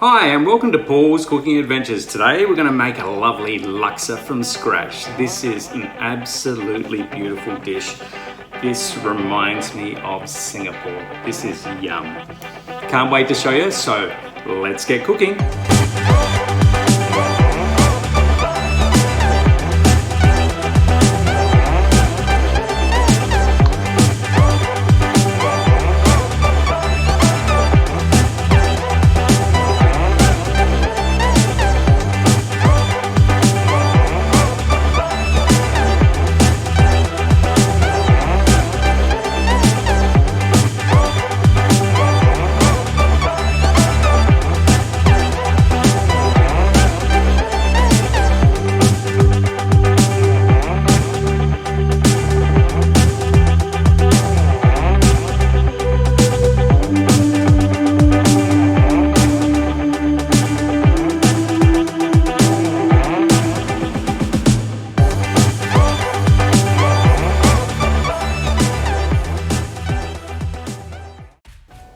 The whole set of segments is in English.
Hi and welcome to Paul's Cooking Adventures. Today we're going to make a lovely laksa from scratch. This is an absolutely beautiful dish. This reminds me of Singapore. This is yum. Can't wait to show you, so let's get cooking.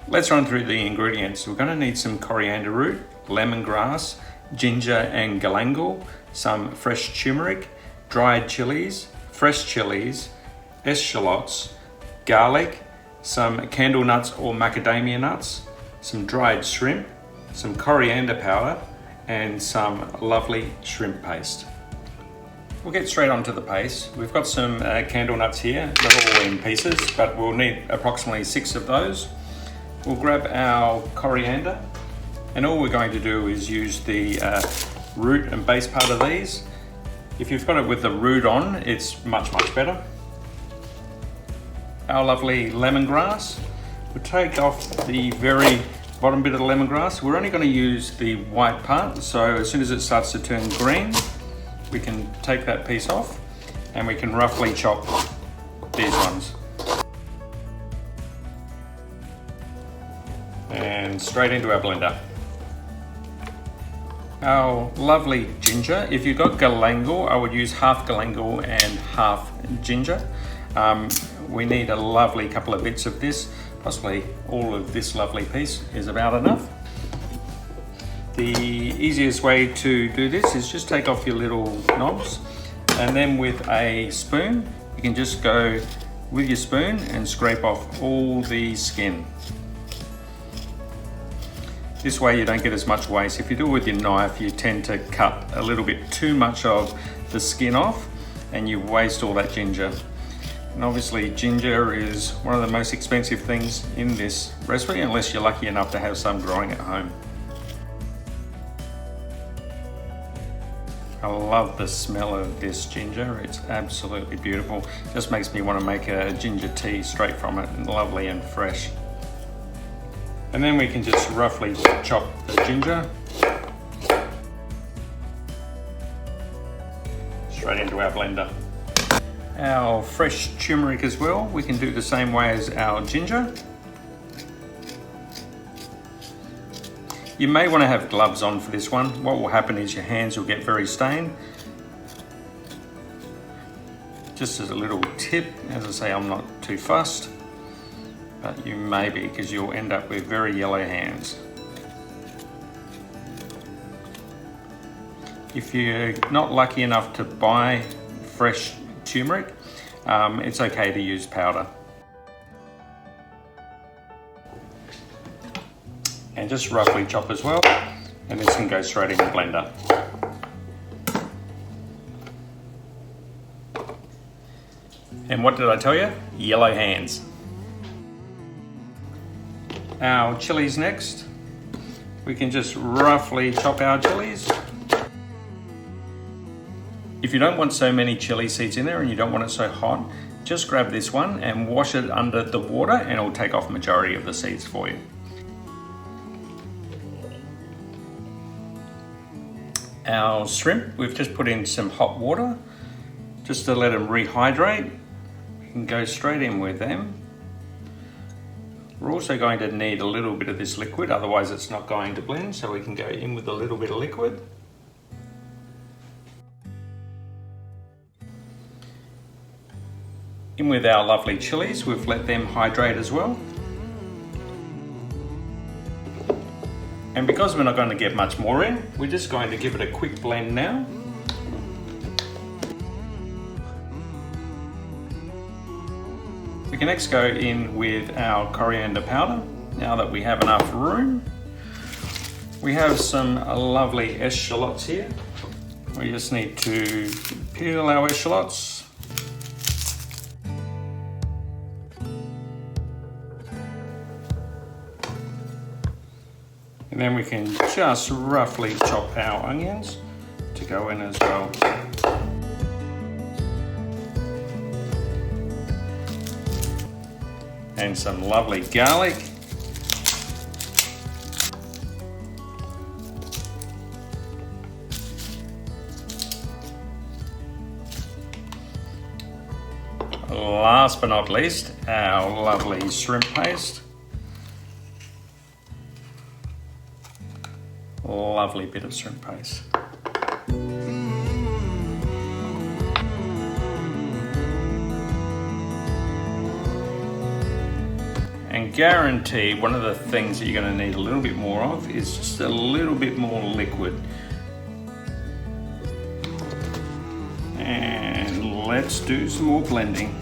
Let's run through the ingredients. We're going to need some coriander root, lemongrass, ginger and galangal, some fresh turmeric, dried chillies, fresh chillies, shallots, garlic, some candle nuts or macadamia nuts, some dried shrimp, some coriander powder, and some lovely shrimp paste. We'll get straight onto the paste. We've got some candle nuts here. They're all in pieces, but we'll need approximately 6 of those. We'll grab our coriander, and all we're going to do is use the root and base part of these. If you've got it with the root on, it's much better. Our lovely lemongrass. We'll take off the very bottom bit of the lemongrass. We're only going to use the white part, so as soon as it starts to turn green, we can take that piece off and we can roughly chop these ones. And straight into our blender. Our lovely ginger. If you've got galangal, I would use half galangal and half ginger. We need a lovely couple of bits of this, possibly all of this lovely piece is about enough. The easiest way to do this is just take off your little knobs, and then with a spoon, you can just go with your spoon and scrape off all the skin. This way you don't get as much waste. If you do it with your knife, you tend to cut a little bit too much of the skin off and you waste all that ginger. And obviously ginger is one of the most expensive things in this recipe, unless you're lucky enough to have some growing at home. I love the smell of this ginger. It's absolutely beautiful. Just makes me want to make a ginger tea straight from it, lovely and fresh. And then we can just roughly chop the ginger straight into our blender. Our fresh turmeric as well, we can do the same way as our ginger. You may want to have gloves on for this one. What will happen is your hands will get very stained. Just as a little tip, as I say, I'm not too fussed. But you may be, because you'll end up with very yellow hands. If you're not lucky enough to buy fresh turmeric, it's okay to use powder. And just roughly chop as well, and this can go straight in the blender. And what did I tell you? Yellow hands. Our chillies next. We can just roughly chop our chillies. If you don't want so many chilli seeds in there and you don't want it so hot, just grab this one and wash it under the water and it'll take off the majority of the seeds for you. Our shrimp, we've just put in some hot water just to let them rehydrate. You can go straight in with them. We're also going to need a little bit of this liquid, otherwise it's not going to blend, so we can go in with a little bit of liquid. In with our lovely chillies, we've let them hydrate as well. And because we're not going to get much more in, we're just going to give it a quick blend now. We can next go in with our coriander powder. Now that we have enough room, we have some lovely shallots here. We just need to peel our shallots. And then we can just roughly chop our onions to go in as well. And some lovely garlic. Last but not least, our lovely shrimp paste. Lovely bit of shrimp paste. And guarantee one of the things that you're going to need a little bit more of is just a little bit more liquid. And let's do some more blending.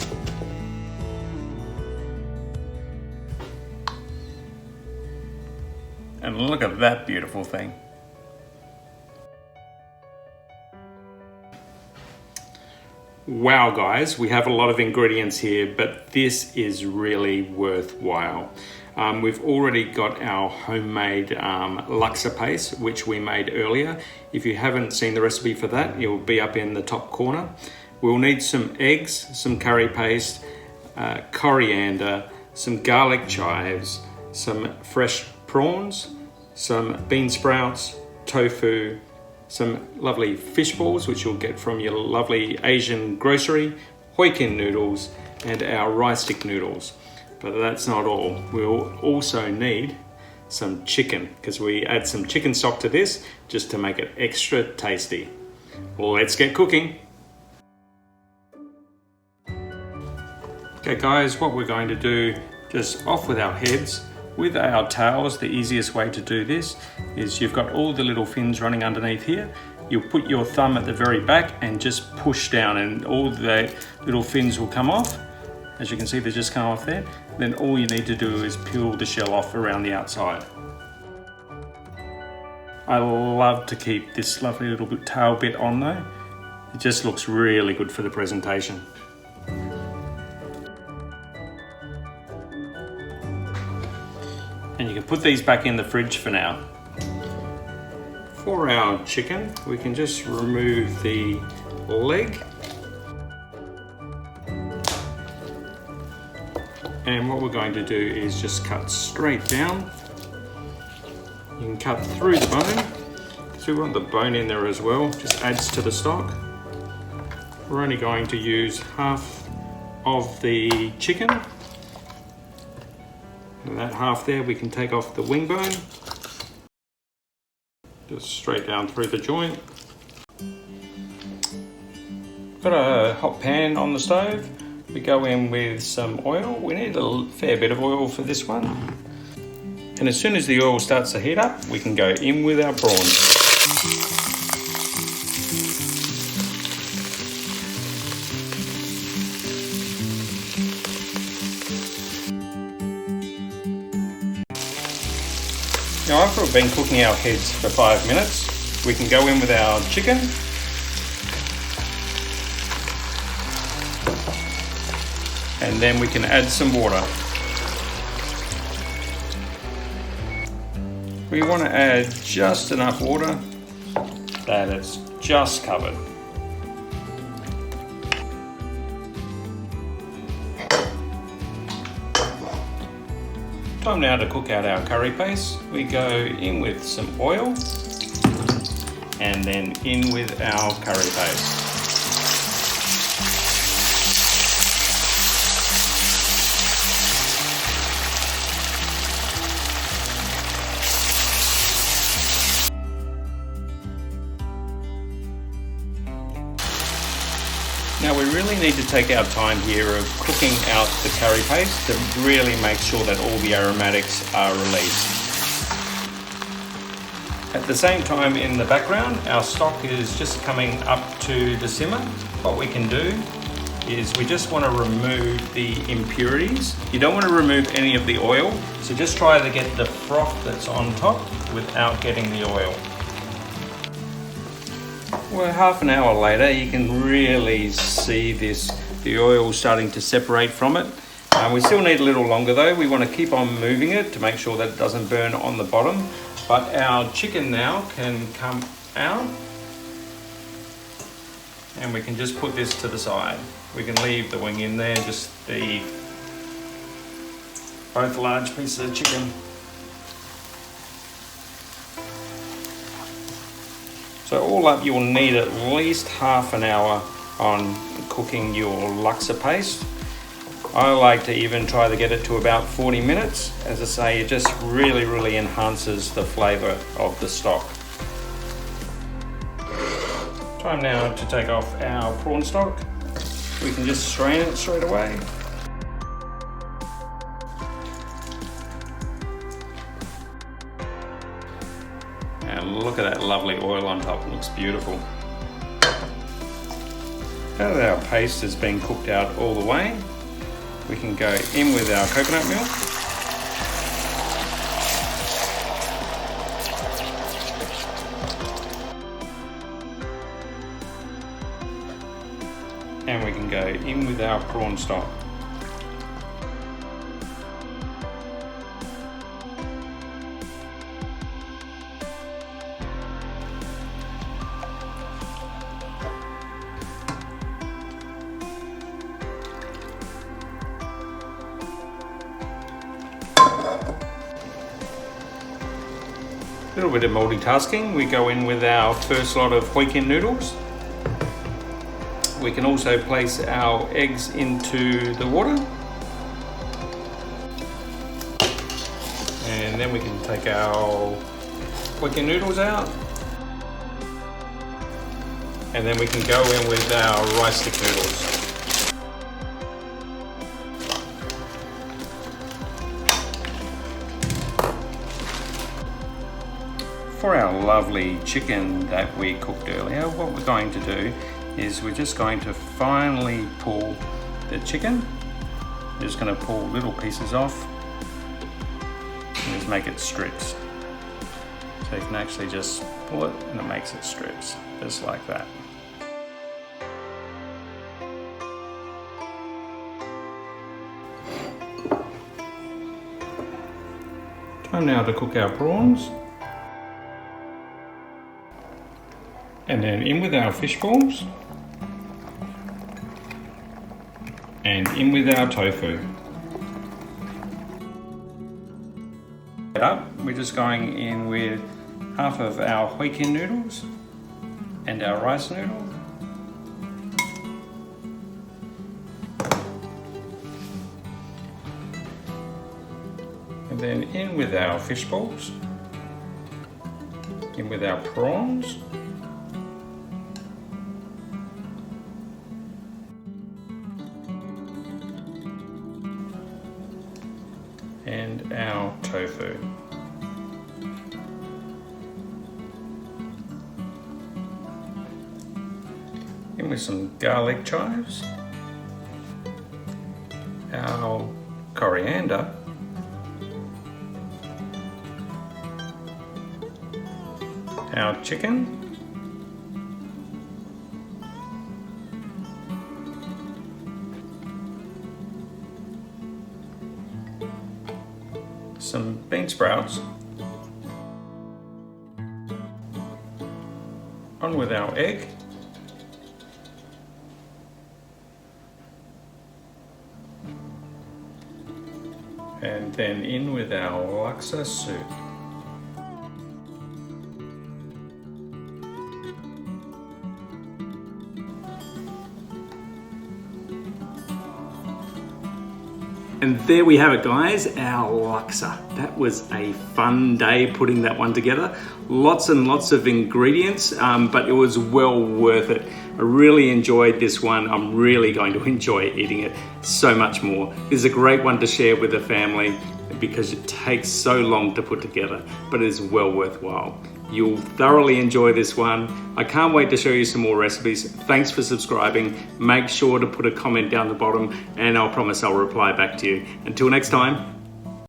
And look at that beautiful thing. Wow guys, we have a lot of ingredients here, but this is really worthwhile. We've already got our homemade laksa paste, which we made earlier. If you haven't seen the recipe for that, it will be up in the top corner. We'll need some eggs, some curry paste, coriander, some garlic chives, some fresh prawns, some bean sprouts, tofu, some lovely fish balls, which you'll get from your lovely Asian grocery, hoiekken noodles, and our rice stick noodles. But that's not all. We'll also need some chicken, because we add some chicken stock to this just to make it extra tasty. Let's get cooking. Okay guys, what we're going to do, just off with our heads. With our tails, the easiest way to do this is you've got all the little fins running underneath here. You'll put your thumb at the very back and just push down, and all the little fins will come off. As you can see, they just come off there. Then all you need to do is peel the shell off around the outside. I love to keep this lovely little tail bit on though. It just looks really good for the presentation. And you can put these back in the fridge for now. For our chicken, we can just remove the leg. And what we're going to do is just cut straight down. You can cut through the bone, because we want the bone in there as well, just adds to the stock. We're only going to use half of the chicken. And that half there, we can take off the wing bone. Just straight down through the joint. Got a hot pan on the stove. We go in with some oil. We need a fair bit of oil for this one. And as soon as the oil starts to heat up, we can go in with our prawns. Now after we've been cooking our heads for 5 minutes, we can go in with our chicken. And then we can add some water. We want to add just enough water that it's just covered. Time now to cook out our curry paste. We go in with some oil and then in with our curry paste. Now we really need to take our time here of cooking out the curry paste to really make sure that all the aromatics are released. At the same time, in the background, our stock is just coming up to the simmer. What we can do is we just want to remove the impurities. You don't want to remove any of the oil, so just try to get the froth that's on top without getting the oil. Well, half an hour later, you can really see the oil starting to separate from it. We still need a little longer though. We want to keep on moving it to make sure that it doesn't burn on the bottom. But our chicken now can come out, and we can just put this to the side. We can leave the wing in there, just both large pieces of chicken. So all up, you'll need at least half an hour on cooking your laksa paste. I like to even try to get it to about 40 minutes. As I say, it just really enhances the flavour of the stock. Time now to take off our prawn stock. We can just strain it straight away. And look at that lovely oil on top, it looks beautiful. Now that our paste has been cooked out all the way, we can go in with our coconut milk. And we can go in with our prawn stock. A little bit of multitasking. We go in with our first lot of hoiekken noodles. We can also place our eggs into the water. And then we can take our hoiekken noodles out. And then we can go in with our rice stick noodles. For our lovely chicken that we cooked earlier, what we're going to do is we're just going to finely pull the chicken. We're just going to pull little pieces off and just make it strips. So you can actually just pull it and it makes it strips, just like that. Time now to cook our prawns. And then in with our fish balls. And in with our tofu. We're just going in with half of our hoiekken noodles and our rice noodle. And then in with our fish balls. In with our prawns. And our tofu. In with some garlic chives, our coriander, our chicken, some bean sprouts, on with our egg, and then in with our laksa soup. And there we have it, guys, our laksa. That was a fun day putting that one together. Lots and lots of ingredients, but it was well worth it. I really enjoyed this one. I'm really going to enjoy eating it so much more. This is a great one to share with the family because it takes so long to put together, but it is well worthwhile. You'll thoroughly enjoy this one. I can't wait to show you some more recipes. Thanks for subscribing. Make sure to put a comment down the bottom and I'll promise I'll reply back to you. Until next time,